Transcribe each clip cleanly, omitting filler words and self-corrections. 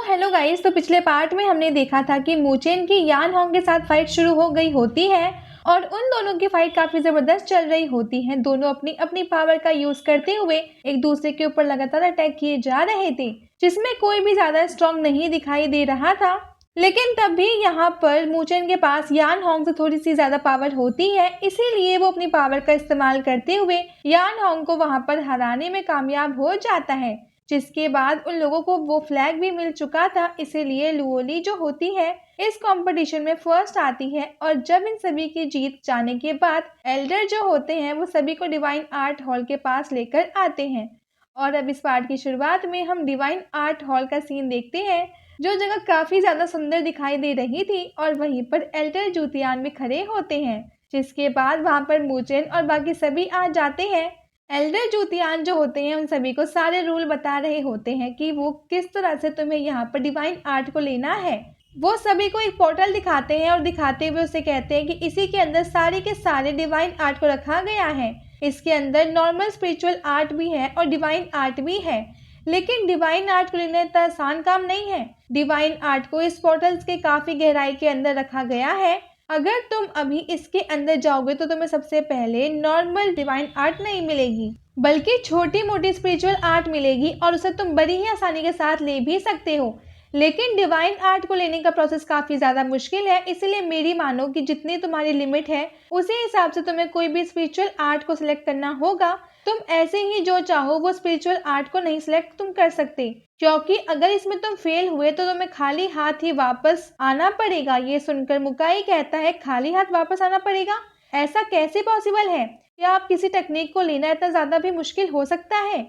Hello guys, तो पिछले part में हमने देखा था कि मूचेन की यान होंग के साथ फाइट शुरू हो गई होती है और उन दोनों की फाइट काफी जबरदस्त चल रही होती है। दोनों अपनी अपनी पावर का यूज करते हुए एक दूसरे के ऊपर लगातार अटैक किए जा रहे थे, जिसमें कोई भी ज्यादा स्ट्रांग नहीं दिखाई दे रहा था। लेकिन तब भी यहाँ पर मूचेन के पास यान होंग से थोड़ी सी ज्यादा पावर होती है, इसीलिए वो अपनी पावर का इस्तेमाल करते हुए यान होंग को वहां पर हराने में कामयाब हो जाता है। जिसके बाद उन लोगों को वो फ्लैग भी मिल चुका था, इसीलिए लुओली जो होती है इस कंपटीशन में फर्स्ट आती है। और जब इन सभी की जीत जाने के बाद एल्डर जो होते हैं वो सभी को डिवाइन आर्ट हॉल के पास लेकर आते हैं। और अब इस पार्ट की शुरुआत में हम डिवाइन आर्ट हॉल का सीन देखते हैं, जो जगह काफी ज्यादा सुंदर दिखाई दे रही थी और वहीं पर एल्डर जूतियान भी खड़े होते हैं। जिसके बाद वहां पर मूचेन और बाकी सभी आ जाते हैं। एल्डर जूतियान जो होते हैं उन सभी को सारे रूल बता रहे होते हैं कि वो किस तरह से तुम्हें यहाँ पर डिवाइन आर्ट को लेना है। वो सभी को एक पोर्टल दिखाते हैं और दिखाते हुए उसे कहते हैं कि इसी के अंदर सारे के सारे डिवाइन आर्ट को रखा गया है। इसके अंदर नॉर्मल स्पिरिचुअल आर्ट भी है और डिवाइन आर्ट भी है, लेकिन डिवाइन आर्ट को लेना इतना आसान काम नहीं है। डिवाइन आर्ट को इस पोर्टल्स के काफी गहराई के अंदर रखा गया है। अगर तुम अभी इसके अंदर जाओगे तो तुम्हें सबसे पहले नॉर्मल डिवाइन आर्ट नहीं मिलेगी, बल्कि छोटी मोटी स्पिरिचुअल आर्ट मिलेगी और उसे तुम बड़ी ही आसानी के साथ ले भी सकते हो। लेकिन डिवाइन आर्ट को लेने का प्रोसेस काफी ज्यादा मुश्किल है, इसलिए मेरी मानो कि जितनी तुम्हारी लिमिट है उसी हिसाब से तुम्हें कोई भी स्पिरिचुअल आर्ट को सिलेक्ट करना होगा। तुम ऐसे ही जो चाहो वो स्पिरिचुअल आर्ट को नहीं सिलेक्ट तुम कर सकते, क्योंकि अगर इसमें तुम फेल हुए तो तुम्हें खाली हाथ ही वापस आना पड़ेगा। ये सुनकर मुकाई कहता है, खाली हाथ वापस आना पड़ेगा? ऐसा कैसे पॉसिबल है? क्या आप किसी टेक्निक को लेना इतना ज्यादा भी मुश्किल हो सकता है?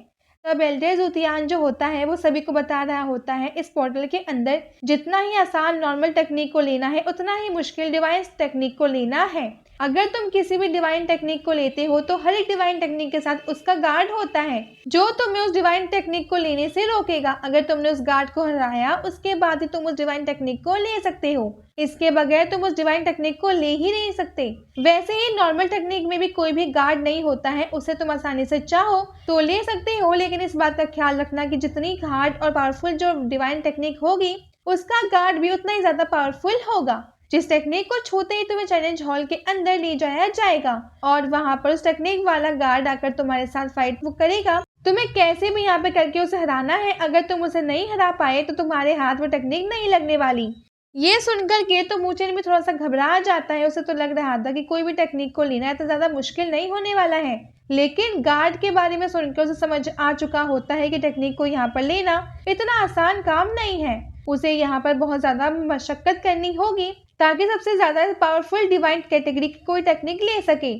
तब एल्डर जूतियान जो होता है वो सभी को बता रहा होता है, इस पोर्टल के अंदर जितना ही आसान नॉर्मल टेक्निक को लेना है उतना ही मुश्किल डिवाइन टेक्निक को लेना है। अगर तुम किसी भी डिवाइन टेक्निक को लेते हो तो हर एक डिवाइन टेक्निक के साथ उसका गार्ड होता है, जो तुम्हें उस डिवाइन टेक्निक को लेने से रोकेगा। अगर तुमने उस गार्ड को हराया उसके बाद ही तुम उस डिवाइन टेक्निक को ले सकते हो, इसके बगैर तुम उस डिवाइन टेक्निक को ले ही नहीं सकते। वैसे ही नॉर्मल टेक्निक में भी कोई भी गार्ड नहीं होता है, उसे तुम आसानी से चाहो तो ले सकते हो, लेकिन इस बात का ख्याल रखना कि जितनी हार्ड और पावरफुल जो डिवाइन टेक्निक होगी उसका गार्ड भी उतना ही ज्यादा पावरफुल होगा। जिस टेक्निक को छूते ही तुम्हें चैलेंज हॉल के अंदर ले जाया जाएगा और वहां पर उस टेक्निक वाला गार्ड आकर तुम्हारे साथ फाइट वो करेगा। तुम्हें कैसे भी यहाँ पे करके उसे हराना है। अगर तुम उसे नहीं हरा पाए तो तुम्हारे हाथ वो टेक्निक नहीं लगने वाली। ये सुनकर के तो मूचेन भी थोड़ा सा घबरा जाता है। उसे तो लग रहा था कि कोई भी टेक्निक को लेना है तो ज्यादा मुश्किल नहीं होने वाला है, लेकिन गार्ड के बारे में सुनकर उसे समझ आ चुका होता है कि टेक्निक को यहाँ पर लेना इतना आसान काम नहीं है। उसे यहाँ पर बहुत ज्यादा मशक्कत करनी होगी ताकि सबसे ज्यादा पावरफुल डिवाइन कैटेगरी की कोई टेक्निक ले सके।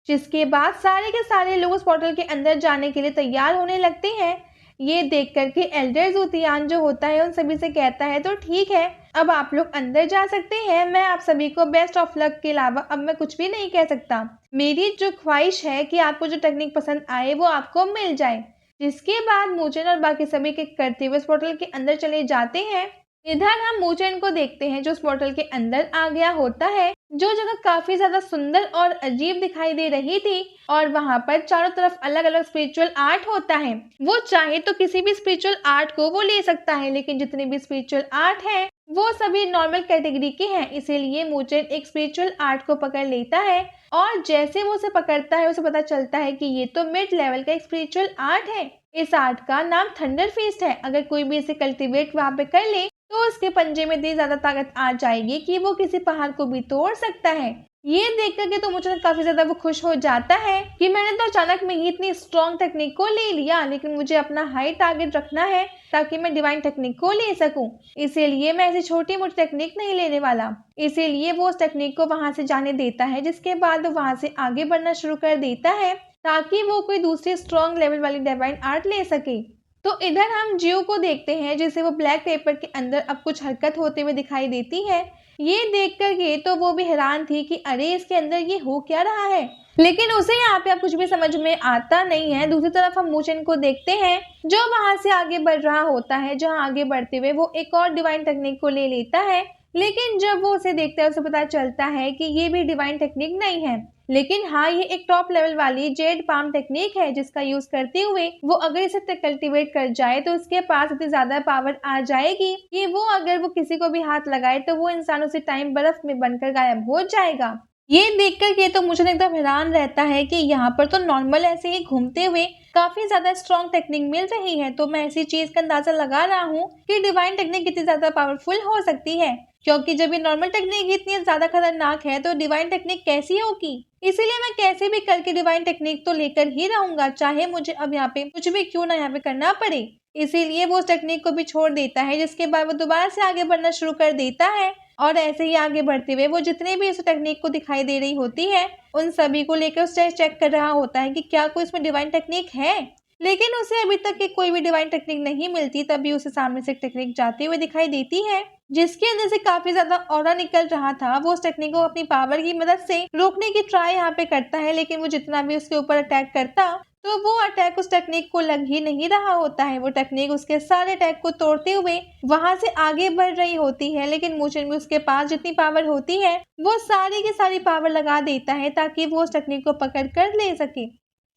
जिसके बाद सारे के सारे लोग उस पोर्टल के अंदर जाने के लिए तैयार होने लगते हैं। ये देख करके एल्डर जूतियान जो होता है उन सभी से कहता है, तो ठीक है, अब आप लोग अंदर जा सकते हैं। मैं आप सभी को बेस्ट ऑफ लक के अलावा अब मैं कुछ भी नहीं कह सकता। मेरी जो ख्वाहिश है कि आपको जो टेक्निक पसंद आए वो आपको मिल जाए। जिसके बाद मूचेन और बाकी सभी के करते हुए इस पोर्टल के अंदर चले जाते हैं। इधर हम मूचेन को देखते हैं जो उस पोर्टल के अंदर आ गया होता है, जो जगह काफी ज्यादा सुंदर और अजीब दिखाई दे रही थी और वहां पर चारों तरफ अलग अलग स्पिरिचुअल आर्ट होता है। वो चाहे तो किसी भी स्पिरिचुअल आर्ट को वो ले सकता है, लेकिन जितने भी स्पिरिचुअल आर्ट है वो सभी नॉर्मल कैटेगरी के हैं। इसीलिए मूचेन एक स्पिरिचुअल आर्ट को पकड़ लेता है और जैसे वो उसे पकड़ता है उसे पता चलता है कि ये तो मिड लेवल का एक स्पिरिचुअल आर्ट है। इस आर्ट का नाम थंडर फीस्ट है। अगर कोई भी इसे कल्टीवेट वहां पे कर ले तो उसके पंजे में इतनी ज्यादा ताकत आ जाएगी कि वो किसी पहाड़ को भी तोड़ सकता है। ये देख करके तो मुझे काफी ज्यादा वो खुश हो जाता है कि मैंने तो अचानक में ही इतनी स्ट्रॉन्ग टेक्निक को ले लिया, लेकिन मुझे अपना हाई टारगेट रखना है ताकि मैं डिवाइन टेक्निक को ले सकूं। इसीलिए मैं ऐसी छोटी मोटी टेक्निक नहीं लेने वाला। इसीलिए वो उस टेक्निक को वहां से जाने देता है, जिसके बाद वो वहां से आगे बढ़ना शुरू कर देता है ताकि वो कोई दूसरी स्ट्रॉन्ग लेवल वाली डिवाइन आर्ट ले सके। तो इधर हम जियो को देखते हैं, जिसे वो ब्लैक पेपर के अंदर अब कुछ हरकत होते हुए दिखाई देती है। ये देख कर के तो वो भी हैरान थी कि अरे इसके अंदर ये हो क्या रहा है, लेकिन उसे यहाँ पे अब कुछ भी समझ में आता नहीं है। दूसरी तरफ हम मूचेन को देखते हैं जो वहां से आगे बढ़ रहा होता है, जहाँ आगे बढ़ते हुए वो एक और डिवाइन टेक्निक को ले लेता है। लेकिन जब वो उसे देखता है उसे पता चलता है कि ये भी डिवाइन टेक्निक नहीं है, लेकिन हाँ, ये एक टॉप लेवल वाली जेड पाम टेक्निक है जिसका यूज करते हुए वो अगर इसे कल्टीवेट कर जाए तो उसके पास इतनी ज्यादा पावर आ जाएगी कि वो अगर वो किसी को भी हाथ लगाए तो वो इंसान उसी टाइम बर्फ में बनकर गायब हो जाएगा। ये देखकर के तो मुझे एकदम हैरान रहता है कि यहाँ पर तो नॉर्मल ऐसे ही घूमते हुए काफी ज्यादा स्ट्रॉन्ग टेक्निक मिल रही है, तो मैं ऐसी चीज का अंदाजा लगा रहा हूँ कि डिवाइन टेक्निक कितनी ज्यादा पावरफुल हो सकती है। क्योंकि जब ये नॉर्मल टेक्निक इतनी ज्यादा खतरनाक है तो डिवाइन टेक्निक कैसी होगी। इसीलिए मैं कैसे भी करके डिवाइन टेक्निक तो लेकर ही रहूंगा, चाहे मुझे अब यहाँ पे कुछ भी क्यों ना यहाँ पे करना पड़े। इसीलिए वो उस टेक्निक को भी छोड़ देता है, जिसके बाद वो दोबारा से आगे बढ़ना शुरू कर देता है। और ऐसे ही आगे बढ़ते हुए वो जितने भी इस टेक्निक को दिखाई दे रही होती है उन सभी को लेकर उसे चेक कर रहा होता है कि क्या कोई इसमें डिवाइन टेक्निक है। लेकिन उसे अभी तक की कोई भी डिवाइन टेक्निक नहीं मिलती। तभी उसे सामने से एक टेक्निक जाती हुई दिखाई देती है जिसके अंदर से काफी ज्यादा ऑरा निकल रहा था। वो उस टेक्निक को अपनी पावर की मदद से रोकने की ट्राई यहाँ पे करता है, लेकिन वो जितना भी उसके ऊपर अटैक करता तो वो अटैक उस टेक्निक को लग ही नहीं रहा होता है। वो टेक्निक उसके सारे अटैक को तोड़ते हुए वहां से आगे बढ़ रही होती है, लेकिन मुचेन भी उसके पास जितनी पावर होती है वो सारी की सारी पावर लगा देता है ताकि वो उस टेक्निक को पकड़ कर ले सके।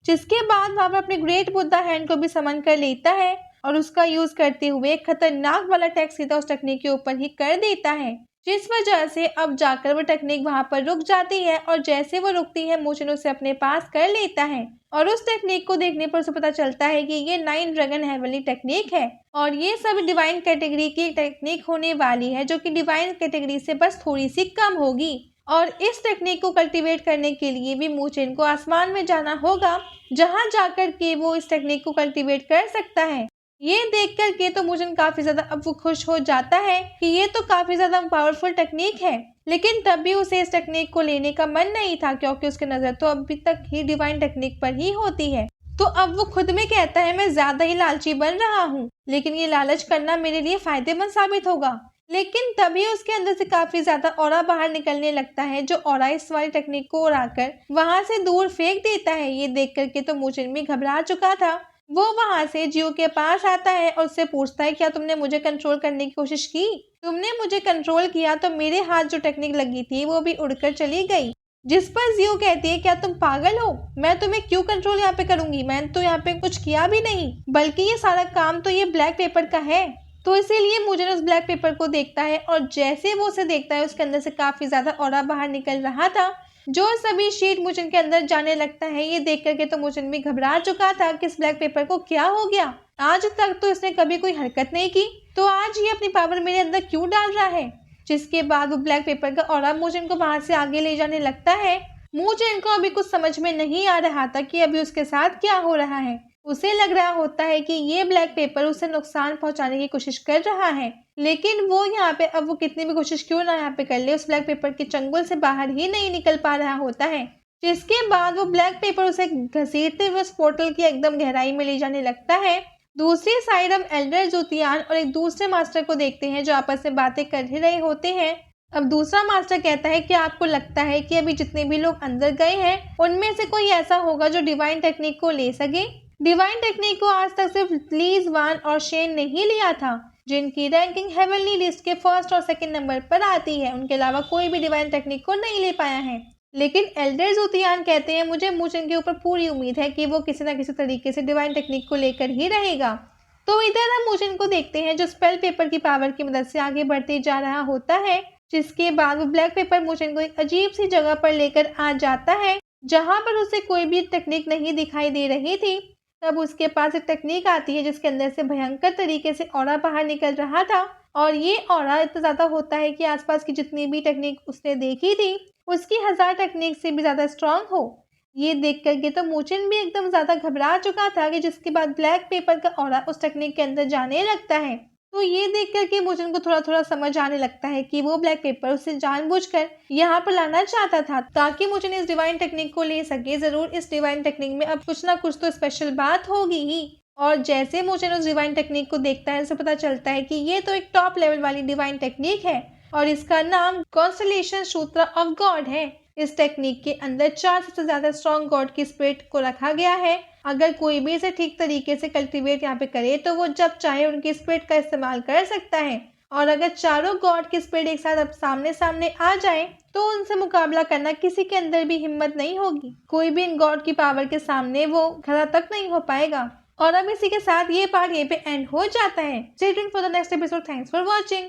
जिसके बाद वहां पर अपने ग्रेट बुद्धा हैंड को भी समन कर लेता है और उसका यूज करते हुए एक खतरनाक वाला अटैक सीधा उस टेक्निक के ऊपर ही कर देता है, जिस वजह से अब जाकर वो टेक्निक वहां पर रुक जाती है। और जैसे वो रुकती है मुचेन उसे अपने पास कर लेता है और उस टेक्निक को देखने पर उसे पता चलता है कि ये 9 ड्रैगन हेवनली टेक्निक है और ये सब डिवाइन कैटेगरी की टेक्निक होने वाली है, जो कि डिवाइन कैटेगरी से बस थोड़ी सी कम होगी। और इस टेक्निक को कल्टीवेट करने के लिए भी मुचेन को आसमान में जाना होगा, जहां जाकर के वो इस टेक्निक को कल्टीवेट कर सकता है। ये देख कर के तो मुचेन काफी ज्यादा अब वो खुश हो जाता है कि ये तो काफी ज्यादा पावरफुल टेक्निक है, लेकिन तब भी उसे इस टेक्निक को लेने का मन नहीं था क्योंकि उसकी नजर तो अभी तक ही डिवाइन टेक्निक पर ही होती है। तो अब वो खुद में कहता है मैं ज्यादा ही लालची बन रहा हूँ, लेकिन ये लालच करना मेरे लिए फायदेमंद साबित होगा। लेकिन तभी उसके अंदर से काफी ज्यादा ऑरा बाहर निकलने लगता है, जो ऑरा इस वाली टेक्निक को उड़ाकर वहां से दूर फेंक देता है। ये देख करके तो मुचेन भी घबरा चुका था। वो वहां से जियो के पास आता है और उससे पूछता है क्या तुमने मुझे कंट्रोल करने की कोशिश की? तुमने मुझे कंट्रोल किया तो मेरे हाथ जो टेक्निक लगी थी वो भी उड़कर चली गई। जिस पर जियो कहती है क्या तुम पागल हो, मैं तुम्हें क्यों कंट्रोल यहाँ पे करूंगी, मैंने तो यहाँ पे कुछ किया भी नहीं, बल्कि ये सारा काम तो ये ब्लैक पेपर का है। तो इसीलिए मुझे उस ब्लैक पेपर को देखता है और जैसे वो उसे देखता है उसके अंदर से काफी ज्यादा ऑरा बाहर निकल रहा था, जो सभी शीट मुचेन के अंदर जाने लगता है। ये देख करके तो मुचेन भी घबरा चुका था कि इस ब्लैक पेपर को क्या हो गया। आज तक तो इसने कभी कोई हरकत नहीं की, तो आज ये अपनी पावर मेरे अंदर क्यों डाल रहा है। जिसके बाद वो ब्लैक पेपर का ऑरा मुचेन को बाहर से आगे ले जाने लगता है। मुचेन को अभी कुछ समझ में नहीं आ रहा था कि अभी उसके साथ क्या हो रहा है। उसे लग रहा होता है कि ये ब्लैक पेपर उसे नुकसान पहुंचाने की कोशिश कर रहा है, लेकिन वो यहाँ पे अब वो कितनी भी कोशिश क्यों ना यहाँ पे कर ले, उस ब्लैक पेपर के चंगुल से बाहर ही नहीं निकल पा रहा होता है। जिसके बाद वो ब्लैक पेपर उसे घसीटते हुए उस पोर्टल की एकदम गहराई में ले जाने लगता है। दूसरी साइड हम एल्डर जोतियान और एक दूसरे मास्टर को देखते हैं जो आपस में बातें कर ही रहे होते हैं। अब दूसरा मास्टर कहता है कि आपको लगता है कि अभी जितने भी लोग अंदर गए हैं उनमें से कोई ऐसा होगा जो डिवाइन टेक्निक को ले सके। डिवाइन टेक्निक को आज तक सिर्फ लीज, वान और शेन नहीं लिया था, जिनकी रैंकिंग हेवनली लिस्ट के फर्स्ट और सेकंड नंबर पर आती है। उनके अलावा कोई भी डिवाइन टेक्निक को नहीं ले पाया है। लेकिन एल्डर जोतियान कहते हैं मुझे मुचेन के ऊपर पूरी उम्मीद है कि वो किसी न किसी तरीके से डिवाइन टेक्निक को लेकर ही रहेगा। तो इधर हम मुचेन को देखते हैं जो स्पेल पेपर की पावर की मदद से आगे बढ़ते जा रहा होता है। जिसके बाद वो ब्लैक पेपर मुचेन को एक अजीब सी जगह पर लेकर आ जाता है, जहां पर उसे कोई भी टेक्निक नहीं दिखाई दे रही थी। तब उसके पास एक टेक्निक आती है जिसके अंदर से भयंकर तरीके से ऑरा बाहर निकल रहा था, और ये ऑरा इतना ज्यादा होता है कि आसपास की जितनी भी टेक्निक उसने देखी थी उसकी 1000 टेक्निक से भी ज्यादा स्ट्रांग हो। ये देख करके तो मुचेन भी एकदम ज्यादा घबरा चुका था कि जिसके बाद ब्लैक पेपर का ऑरा उस टेक्निक के अंदर जाने लगता है। तो ये देख करके मुचेन को थोड़ा थोड़ा समझ आने लगता है कि वो ब्लैक पेपर उसे जानबूझकर यहाँ पर लाना चाहता था ताकि मुचेन इस डिवाइन टेक्निक को ले सके। जरूर इस डिवाइन टेक्निक में अब कुछ ना कुछ तो स्पेशल बात होगी ही। और जैसे मुचेन उस डिवाइन टेक्निक को देखता है उसे पता चलता है कि ये तो एक टॉप लेवल वाली डिवाइन टेक्निक है और इसका नाम कॉन्स्टलेशन सूत्र ऑफ गॉड है। इस टेक्निक के अंदर 4 सबसे ज्यादा स्ट्रॉन्ग गॉड की स्पिरिट को रखा गया है। अगर कोई भी इसे ठीक तरीके से कल्टीवेट यहाँ पे करे तो वो जब चाहे उनकी स्पिरिट का इस्तेमाल कर सकता है और अगर चारों गॉड की स्पीड एक साथ अब सामने सामने आ जाए तो उनसे मुकाबला करना किसी के अंदर भी हिम्मत नहीं होगी। कोई भी इन गॉड की पावर के सामने वो खड़ा तक नहीं हो पाएगा। और अब इसी के साथ ये पार्ट यहीं पे एंड हो जाता है। Stay tuned for the next episode. Thanks for watching.